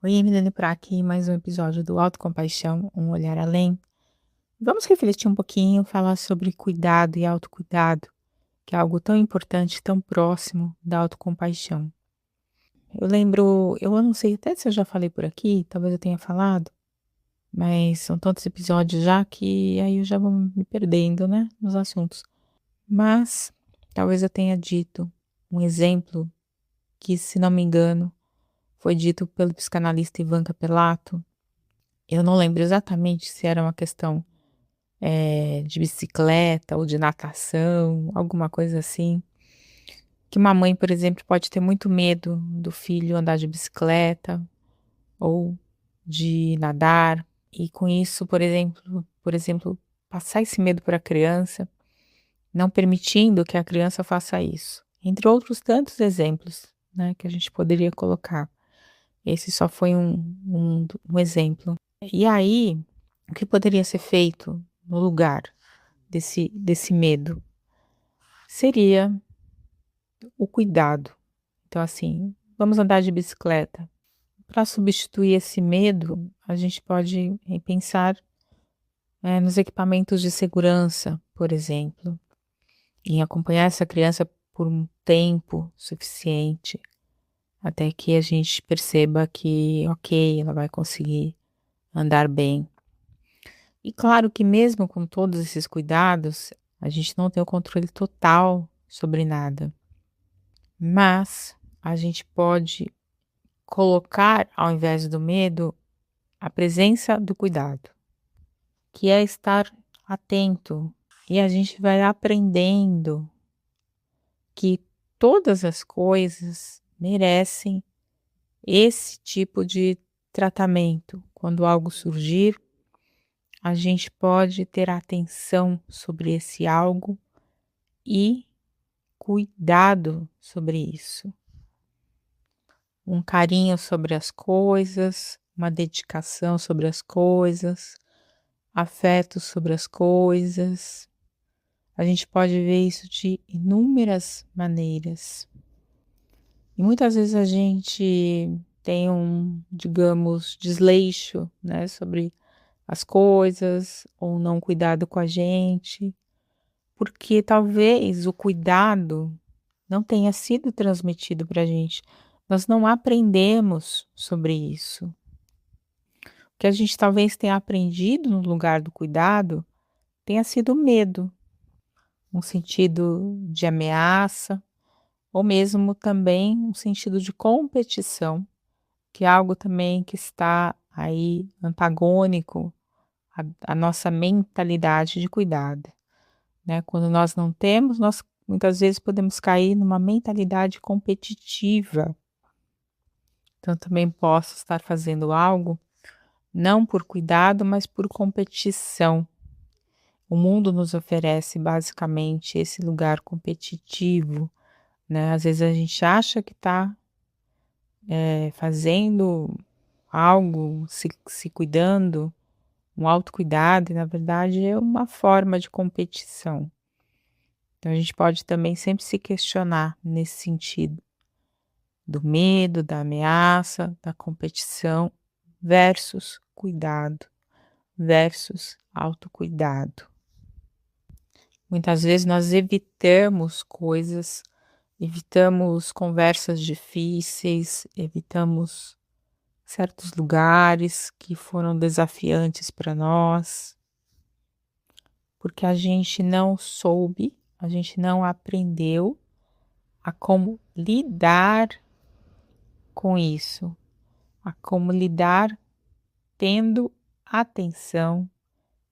Oi, Emiliane por aqui, mais um episódio do Autocompaixão, um olhar além. Vamos refletir um pouquinho, falar sobre cuidado e autocuidado, que é algo tão importante, tão próximo da autocompaixão. Eu não sei até se eu já falei por aqui, talvez eu tenha falado, mas são tantos episódios já que aí eu já vou me perdendo, né, nos assuntos. Mas talvez eu tenha dito um exemplo que, se não me engano, foi dito pelo psicanalista Ivan Capelato. Eu não lembro exatamente se era uma questão, de bicicleta ou de natação, alguma coisa assim, que uma mãe, por exemplo, pode ter muito medo do filho andar de bicicleta ou de nadar, e com isso, por exemplo, passar esse medo para a criança, não permitindo que a criança faça isso. Entre outros tantos exemplos, né, que a gente poderia colocar. Esse só foi um exemplo. E aí, o que poderia ser feito no lugar desse medo? Seria o cuidado. Então, assim, vamos andar de bicicleta. Para substituir esse medo, a gente pode pensar, nos equipamentos de segurança, por exemplo, em acompanhar essa criança por um tempo suficiente, até que a gente perceba que, ok, ela vai conseguir andar bem. E claro que mesmo com todos esses cuidados, a gente não tem o controle total sobre nada, mas a gente pode colocar, ao invés do medo, a presença do cuidado, que é estar atento. E a gente vai aprendendo que todas as coisas merecem esse tipo de tratamento. Quando algo surgir, a gente pode ter atenção sobre esse algo e cuidado sobre isso. Um carinho sobre as coisas, uma dedicação sobre as coisas, afeto sobre as coisas. A gente pode ver isso de inúmeras maneiras. E muitas vezes a gente tem digamos, desleixo, né, sobre as coisas, ou não cuidado com a gente, porque talvez o cuidado não tenha sido transmitido para a gente. Nós não aprendemos sobre isso. O que a gente talvez tenha aprendido no lugar do cuidado tenha sido o medo, um sentido de ameaça, ou mesmo também um sentido de competição, que é algo também que está aí antagônico à nossa mentalidade de cuidado, né? Quando nós não temos, nós muitas vezes podemos cair numa mentalidade competitiva. Então, também posso estar fazendo algo não por cuidado, mas por competição. O mundo nos oferece basicamente esse lugar competitivo, né? Às vezes a gente acha que está fazendo algo, se cuidando, um autocuidado, e na verdade é uma forma de competição. Então a gente pode também sempre se questionar nesse sentido, do medo, da ameaça, da competição versus cuidado, versus autocuidado. Muitas vezes nós evitamos coisas, evitamos conversas difíceis, evitamos certos lugares que foram desafiantes para nós, porque a gente não soube, a gente não aprendeu a como lidar com isso, a como lidar tendo atenção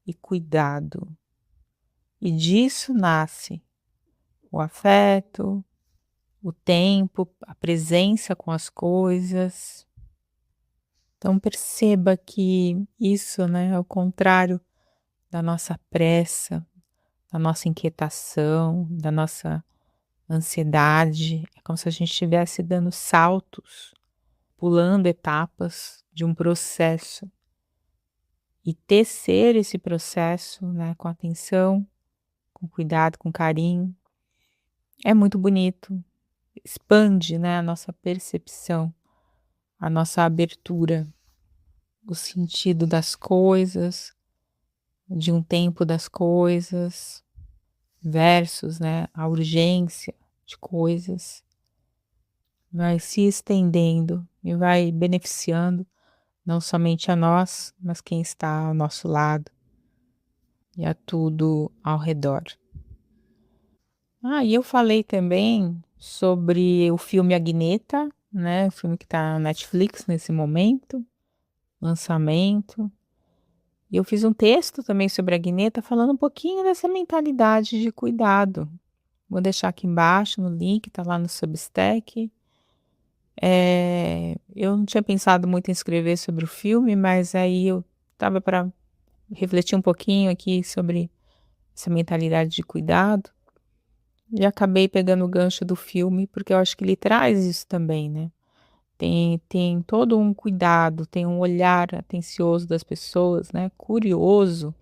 e cuidado. E disso nasce o afeto, o tempo, a presença com as coisas. Então perceba que isso, né, ao contrário da nossa pressa, da nossa inquietação, da nossa ansiedade, é como se a gente estivesse dando saltos, pulando etapas de um processo. E tecer esse processo, né, com atenção, com cuidado, com carinho, é muito bonito. Expande, né, a nossa percepção, a nossa abertura, o sentido das coisas, de um tempo das coisas, versus, né, a urgência de coisas, vai se estendendo e vai beneficiando não somente a nós, mas quem está ao nosso lado e a tudo ao redor. Ah, e eu falei também sobre o filme Agneta, né, o filme que está na Netflix nesse momento, lançamento. E eu fiz um texto também sobre a Agneta falando um pouquinho dessa mentalidade de cuidado. Vou deixar aqui embaixo no link, tá lá no Substack. Eu não tinha pensado muito em escrever sobre o filme, mas aí eu estava para refletir um pouquinho aqui sobre essa mentalidade de cuidado. E acabei pegando o gancho do filme, porque eu acho que ele traz isso também, né. Tem todo um cuidado, tem um olhar atencioso das pessoas, né, curioso,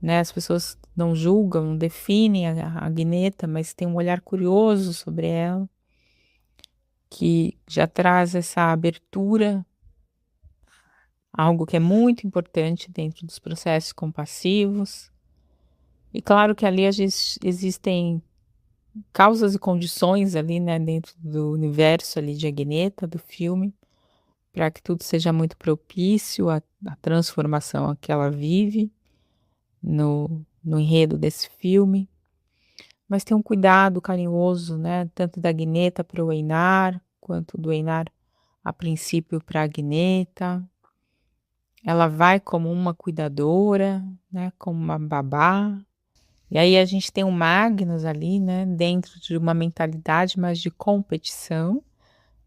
né, as pessoas não julgam, não definem a Gneta, mas tem um olhar curioso sobre ela, que já traz essa abertura, algo que é muito importante dentro dos processos compassivos. E claro que ali existem causas e condições ali, né, dentro do universo ali de Agneta, do filme, para que tudo seja muito propício à transformação que ela vive no enredo desse filme. Mas tem um cuidado carinhoso, né, tanto da Agneta para o Einar, quanto do Einar a princípio para a Agneta. Ela vai como uma cuidadora, né, como uma babá. E aí a gente tem o Magnus ali, né, dentro de uma mentalidade mais de competição,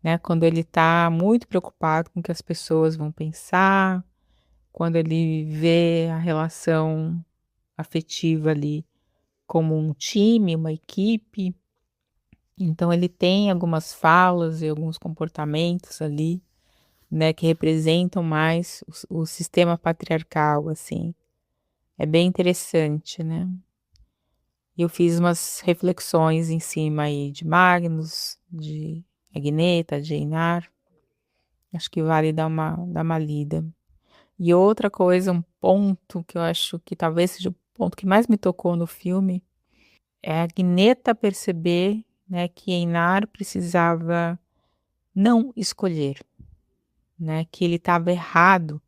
né, quando ele está muito preocupado com o que as pessoas vão pensar, quando ele vê a relação afetiva ali como um time, uma equipe. Então ele tem algumas falas e alguns comportamentos ali, né, que representam mais o sistema patriarcal, assim. É bem interessante, né. E eu fiz umas reflexões em cima aí de Magnus, de Agneta, de Einar. Acho que vale dar uma lida. E outra coisa, um ponto que eu acho que talvez seja o ponto que mais me tocou no filme, é a Agneta perceber, né, que Einar precisava não escolher, né, que ele estava errado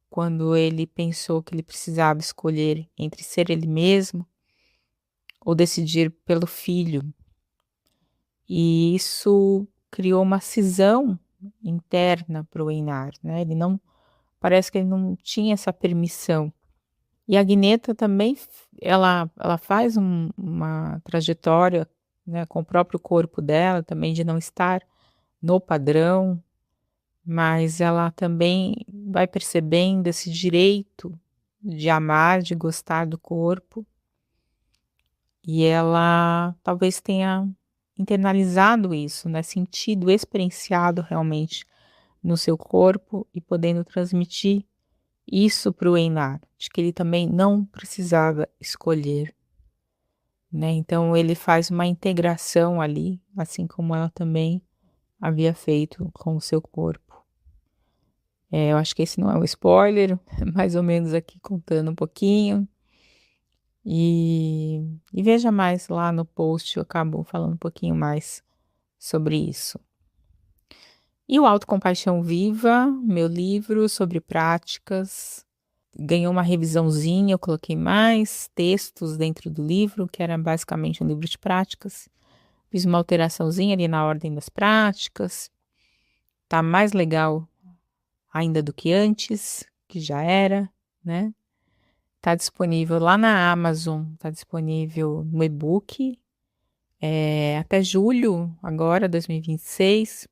quando ele pensou que ele precisava escolher entre ser ele mesmo ou decidir pelo filho. E isso criou uma cisão interna para o Einar, né, ele não parece que ele não tinha essa permissão. E a Gneta também ela faz uma trajetória, né, com o próprio corpo dela também de não estar no padrão, mas ela também vai percebendo esse direito de amar, de gostar do corpo, e ela talvez tenha internalizado isso, né, sentido, experienciado realmente no seu corpo e podendo transmitir isso para o Einar, de que ele também não precisava escolher, né, então ele faz uma integração ali, assim como ela também havia feito com o seu corpo. Eu acho que esse não é um spoiler, mais ou menos aqui contando um pouquinho, e veja mais lá no post, eu acabo falando um pouquinho mais sobre isso. E o Autocompaixão Viva, meu livro sobre práticas, ganhou uma revisãozinha, eu coloquei mais textos dentro do livro, que era basicamente um livro de práticas. Fiz uma alteraçãozinha ali na ordem das práticas. Tá mais legal ainda do que antes, que já era, né. Tá disponível lá na Amazon, tá disponível no e-book, até julho agora, 2026.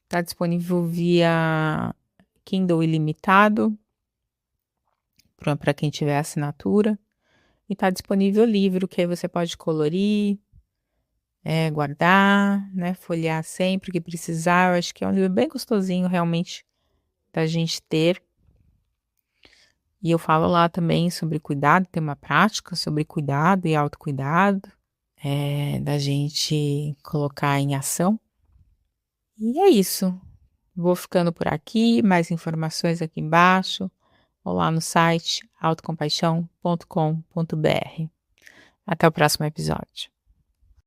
Tá disponível via Kindle ilimitado, para quem tiver assinatura. E tá disponível o livro, que aí você pode colorir, guardar, né, folhear sempre que precisar. Eu acho que é um livro bem gostosinho realmente da gente ter. E eu falo lá também sobre cuidado, tem uma prática sobre cuidado e autocuidado, da gente colocar em ação. E é isso. Vou ficando por aqui, mais informações aqui embaixo ou lá no site autocompaixão.com.br. Até o próximo episódio.